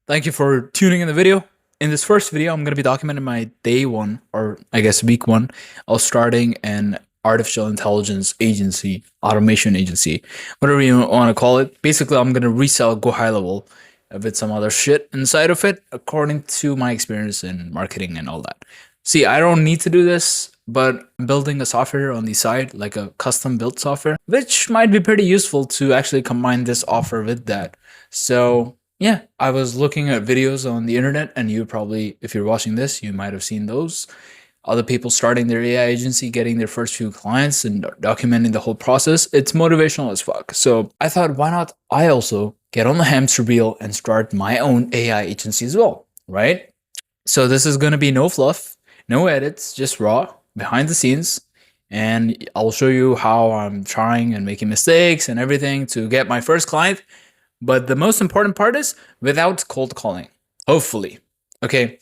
Thank you for tuning in the video. In this first video, I'm going to be documenting my day one, or I guess week one, of starting an artificial intelligence agency, automation agency, whatever you want to call it. Basically, I'm going to resell Go High Level with some other shit inside of it, according to my experience in marketing and all that. See, I don't need to do this, but I'm building a software on the side, like a custom built software, which might be pretty useful to actually combine this offer with that. So yeah, I was looking at videos on the internet, and you probably, if you're watching this, you might have seen those. Other people starting their AI agency, getting their first few clients, and documenting the whole process. It's motivational as fuck. So I thought, why not I also get on the hamster wheel and start my own AI agency as well, right? So this is going to be no fluff, no edits, just raw, behind the scenes. And I'll show you how I'm trying and making mistakes and everything to get my first client. But the most important part is without cold calling, hopefully. Okay.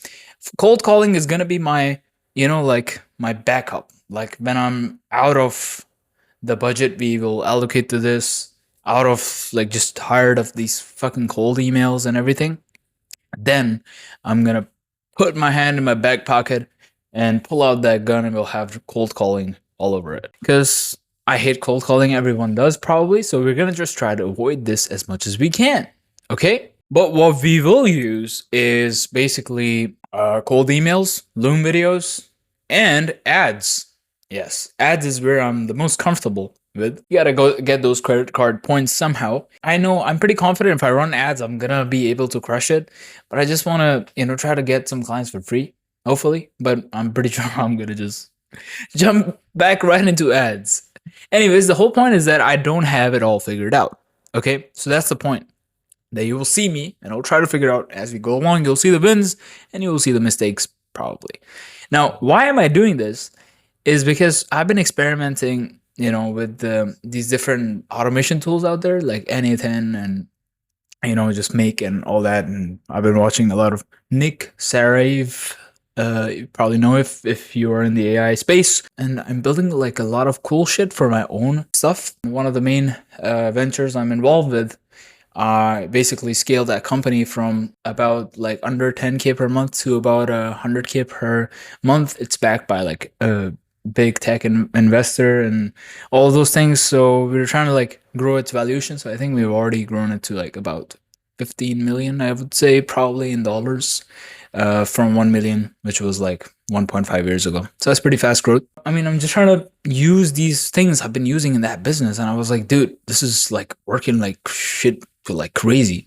Cold calling is going to be my, like my backup. Like when I'm out of the budget we will allocate to this, out of like just tired of these fucking cold emails and everything, then I'm going to put my hand in my back pocket and pull out that gun and we'll have cold calling all over it. Because I hate cold calling, everyone does probably, so we're gonna just try to avoid this as much as we can, okay? But what we will use is basically cold emails, Loom videos, and ads. Yes, ads is where I'm the most comfortable with. You gotta go get those credit card points somehow. I know I'm pretty confident if I run ads, I'm gonna be able to crush it, but I just wanna, try to get some clients for free, hopefully, but I'm pretty sure I'm gonna just jump back right into ads. Anyways, the whole point is that I don't have it all figured out. Okay, so that's the point. That you will see me and I'll try to figure out as we go along. You'll see the wins and you will see the mistakes probably. Now, why am I doing this? Is because I've been experimenting, with these different automation tools out there like N8N and just Make and all that. And I've been watching a lot of Nick Sarave. You probably know if you are in the AI space, and I'm building like a lot of cool shit for my own stuff. One of the main ventures I'm involved with, basically scaled that company from about like under 10K per month to about 100K per month. It's backed by like a big tech investor and all those things. So we were trying to like grow its valuation. So I think we've already grown it to like about 15 million, I would say, probably in dollars, from 1 million, which was like 1.5 years ago. So that's pretty fast growth. I mean, I'm just trying to use these things I've been using in that business. And I was like, dude, this is like working like shit, like crazy.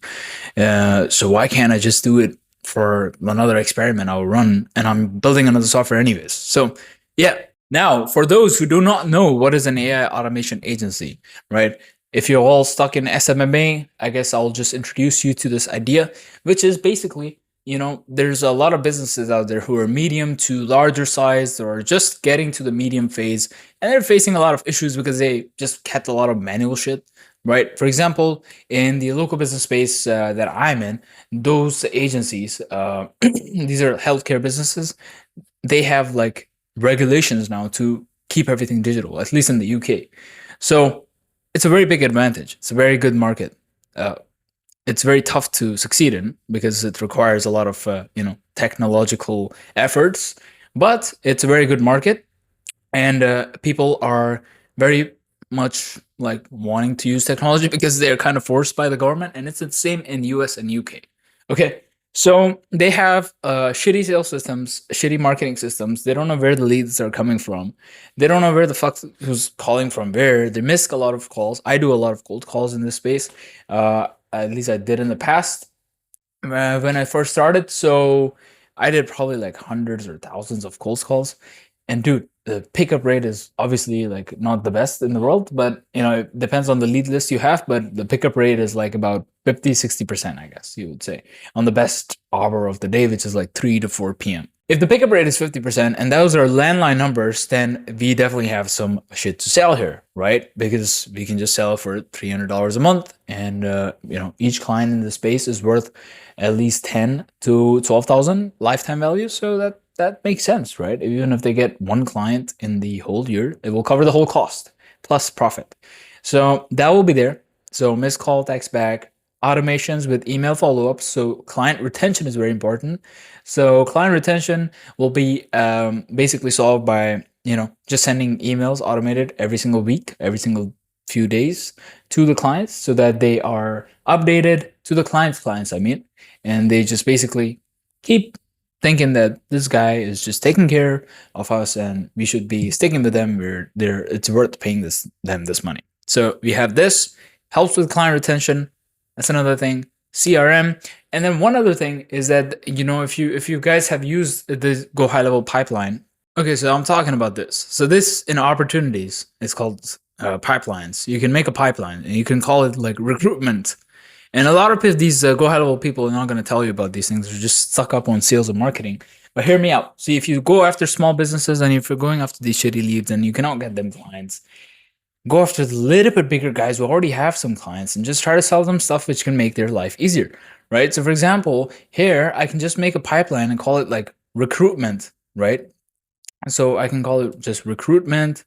So why can't I just do it for another experiment I'll run? And I'm building another software anyways. So yeah. Now, for those who do not know what is an AI automation agency, right? If you're all stuck in SMMA, I guess I'll just introduce you to this idea, which is basically, there's a lot of businesses out there who are medium to larger size or just getting to the medium phase, and they're facing a lot of issues because they just kept a lot of manual shit, right? For example, in the local business space that I'm in, those agencies, these are healthcare businesses, they have like regulations now to keep everything digital, at least in the UK. So it's a very big advantage. It's a very good market. It's very tough to succeed in because it requires a lot of technological efforts, but it's a very good market, and people are very much like wanting to use technology because they're kind of forced by the government, and it's the same in US and UK. Okay, so they have shitty sales systems, shitty marketing systems. They don't know where the leads are coming from. They don't know where the fuck who's calling from where. They miss a lot of calls. I do a lot of cold calls in this space. At least I did in the past when I first started. So I did probably like hundreds or thousands of cold calls. And dude, the pickup rate is obviously like not the best in the world, but it depends on the lead list you have, but the pickup rate is like about 50-60%, I guess you would say, on the best hour of the day, which is like 3 to 4 p.m. If the pickup rate is 50% and those are landline numbers, then we definitely have some shit to sell here, right? Because we can just sell for $300 a month, and each client in the space is worth at least 10 to 12,000 lifetime value. So that makes sense, right? Even if they get one client in the whole year, it will cover the whole cost plus profit. So that will be there. So missed call, text back, automations with email follow-ups. So client retention is very important. So client retention will be basically solved by, just sending emails automated every single week, every single few days to the clients, so that they are updated to the clients, I mean, and they just basically keep thinking that this guy is just taking care of us and we should be sticking with them. It's worth paying them this money. So we have this, helps with client retention. That's another thing. CRM. And then one other thing is that, if you guys have used the Go High Level pipeline. Okay, so I'm talking about this. So this in opportunities is called pipelines. You can make a pipeline and you can call it like recruitment. And a lot of these Go High Level people are not going to tell you about these things. They're just stuck up on sales and marketing. But hear me out. See, if you go after small businesses and if you're going after these shitty leads and you cannot get them clients, go after the little bit bigger guys who already have some clients and just try to sell them stuff which can make their life easier, right? So for example, here I can just make a pipeline and call it like recruitment, right? So I can call it just recruitment,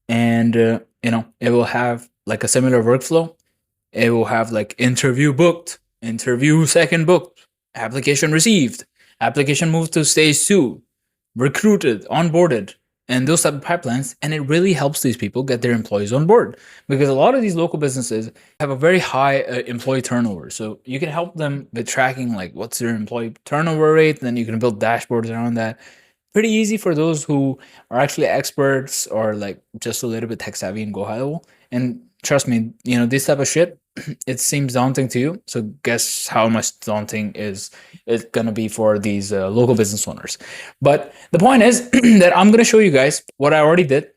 and it will have like a similar workflow. It will have like interview booked, interview second booked, application received, application moved to stage 2, recruited, onboarded, and those type of pipelines. And it really helps these people get their employees on board, because a lot of these local businesses have a very high employee turnover. So you can help them with tracking like what's their employee turnover rate, and then you can build dashboards around that. Pretty easy for those who are actually experts or like just a little bit tech savvy and Go High Level. And trust me, this type of shit, it seems daunting to you. So guess how much daunting is it gonna be for these local business owners. But the point is that I'm gonna show you guys what I already did.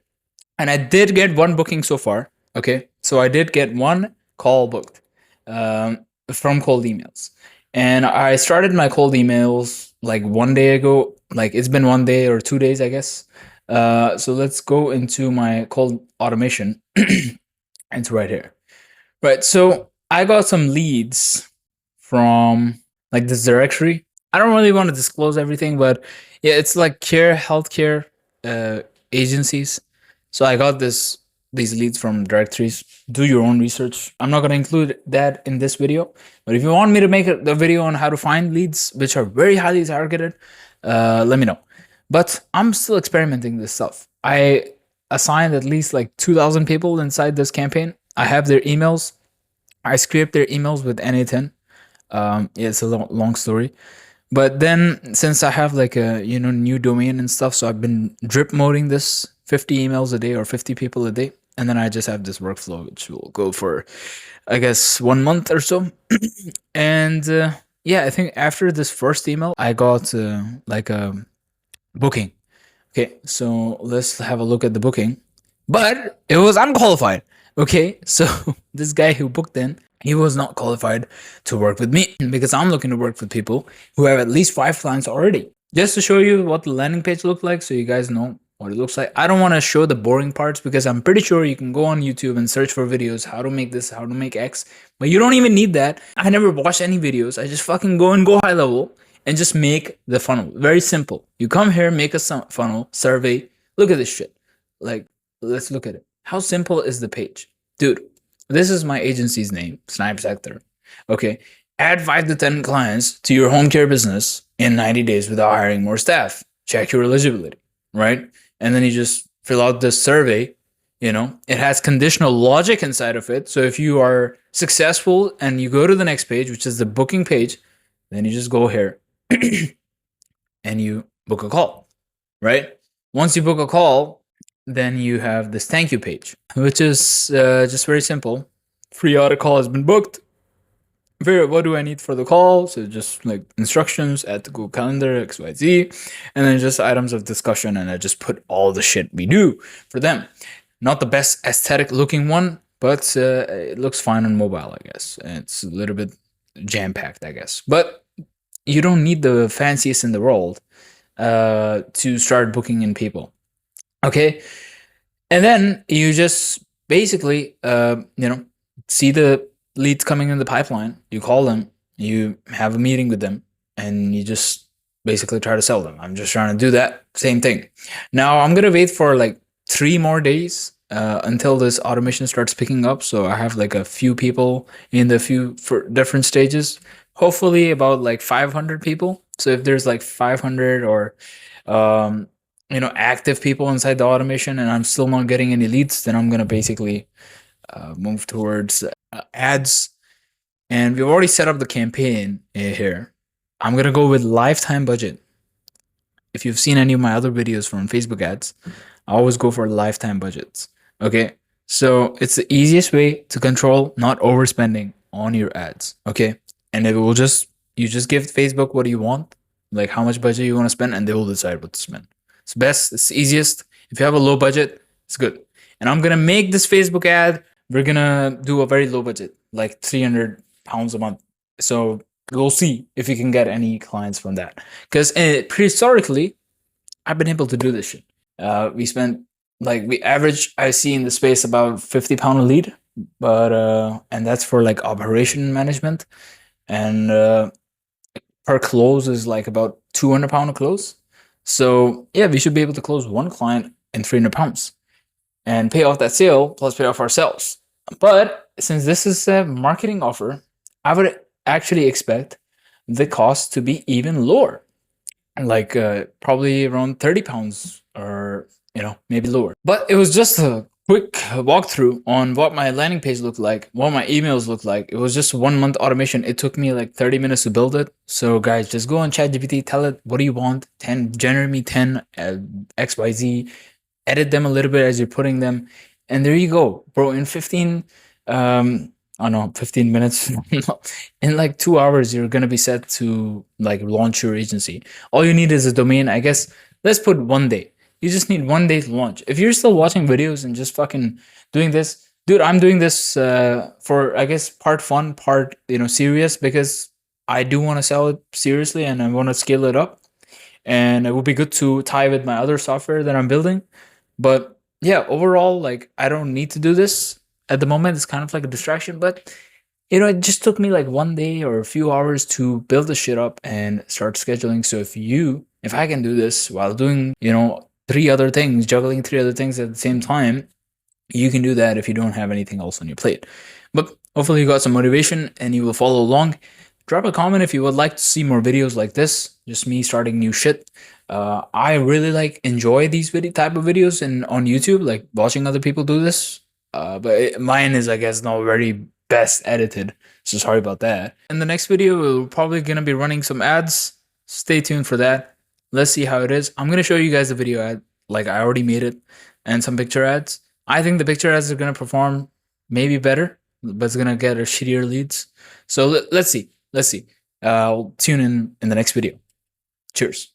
And I did get one booking so far. Okay, so I did get one call booked from cold emails. And I started my cold emails like 1 day ago. Like it's been 1 day or 2 days, I guess. So let's go into my cold automation. It's right here. Right, so I got some leads from like this directory. I don't really want to disclose everything, but yeah, it's like healthcare agencies. So I got these leads from directories. Do your own research. I'm not going to include that in this video, but if you want me to make a video on how to find leads which are very highly targeted, let me know. But I'm still experimenting this stuff. I assigned at least like 2,000 people inside this campaign. I have their emails. I scraped their emails with NA10. Yeah, it's a long story. But then since I have like a new domain and stuff, so I've been drip moding this 50 emails a day or 50 people a day. And then I just have this workflow which will go for, I guess, 1 month or so. And yeah, I think after this first email, I got like a booking. Okay, so let's have a look at the booking. But it was unqualified. Okay, so this guy who booked in, he was not qualified to work with me, because I'm looking to work with people who have at least 5 clients already. Just to show you what the landing page looked like, so you guys know what it looks like. I don't want to show the boring parts, because I'm pretty sure you can go on YouTube and search for videos, how to make this, how to make X, but you don't even need that. I never watched any videos. I just fucking go and Go High Level and just make the funnel. Very simple. You come here, make a funnel, survey. Look at this shit. Like, let's look at it. How simple is the page? Dude, this is my agency's name, Snipe Sector. Okay, add 5 to 10 clients to your home care business in 90 days without hiring more staff. Check your eligibility, right? And then you just fill out this survey. It has conditional logic inside of it. So if you are successful and you go to the next page, which is the booking page, then you just go here and you book a call, right? Once you book a call, then you have this thank you page, which is just very simple. Free audit call has been booked. What do I need for the call? So just like instructions, add to Google Calendar, XYZ, and then just items of discussion. And I just put all the shit we do for them. Not the best aesthetic looking one, but it looks fine on mobile, I guess. And it's a little bit jam-packed, I guess. But you don't need the fanciest in the world to start booking in people. Okay, and then you just basically, see the leads coming in the pipeline. You call them, you have a meeting with them, and you just basically try to sell them. I'm just trying to do that same thing. Now I'm gonna wait for like 3 more days until this automation starts picking up. So I have like a few people in the few for different stages. Hopefully about like 500 people. So if there's like 500 or um, active people inside the automation, and I'm still not getting any leads, then I'm gonna basically move towards ads. And we've already set up the campaign here. I'm gonna go with lifetime budget. If you've seen any of my other videos from Facebook ads, I always go for lifetime budgets. Okay. So it's the easiest way to control not overspending on your ads. Okay. And it will you just give Facebook what you want, like how much budget you want to spend, and they will decide what to spend. It's best, it's easiest. If you have a low budget, it's good. And I'm gonna make this Facebook ad. We're gonna do a very low budget, like £300 a month. So we'll see if you can get any clients from that. Because prehistorically, I've been able to do this shit. We spent we average, I see in the space about £50 a lead, but and that's for like operation management, and per close is like about £200 a close. So yeah, we should be able to close one client in £300 and pay off that sale plus pay off ourselves. But since this is a marketing offer, I would actually expect the cost to be even lower, like probably around £30 or maybe lower. But it was just a quick walkthrough on what my landing page looked like, what my emails looked like. It was just 1 month automation. It took me like 30 minutes to build it. So guys, just go on ChatGPT, tell it what do you want, generate me 10 XYZ, edit them a little bit as you're putting them, and there you go, bro. In 15 I don't know, 15 minutes in like 2 hours, you're gonna be set to like launch your agency. All you need is a domain. I guess let's put 1 day. You just need 1 day to launch. If you're still watching videos and just fucking doing this, dude, I'm doing this for, I guess, part fun, part serious, because I do want to sell it seriously and I want to scale it up, and it would be good to tie with my other software that I'm building. But yeah, overall, like, I don't need to do this at the moment. It's kind of like a distraction, but it just took me like 1 day or a few hours to build the shit up and start scheduling. So if I can do this while doing, juggling 3 other things at the same time, you can do that if you don't have anything else on your plate. But hopefully you got some motivation and you will follow along. Drop a comment if you would like to see more videos like this, just me starting new shit. I really enjoy these type of videos and on YouTube, like watching other people do this. But mine is, I guess, not very best edited, so sorry about that. In the next video, we're probably gonna be running some ads. Stay tuned for that. Let's see how it is. I'm gonna show you guys the video ad, like I already made it, and some picture ads. I think the picture ads are gonna perform maybe better, but it's gonna get a shittier leads. So let's see. I'll tune in the next video. Cheers.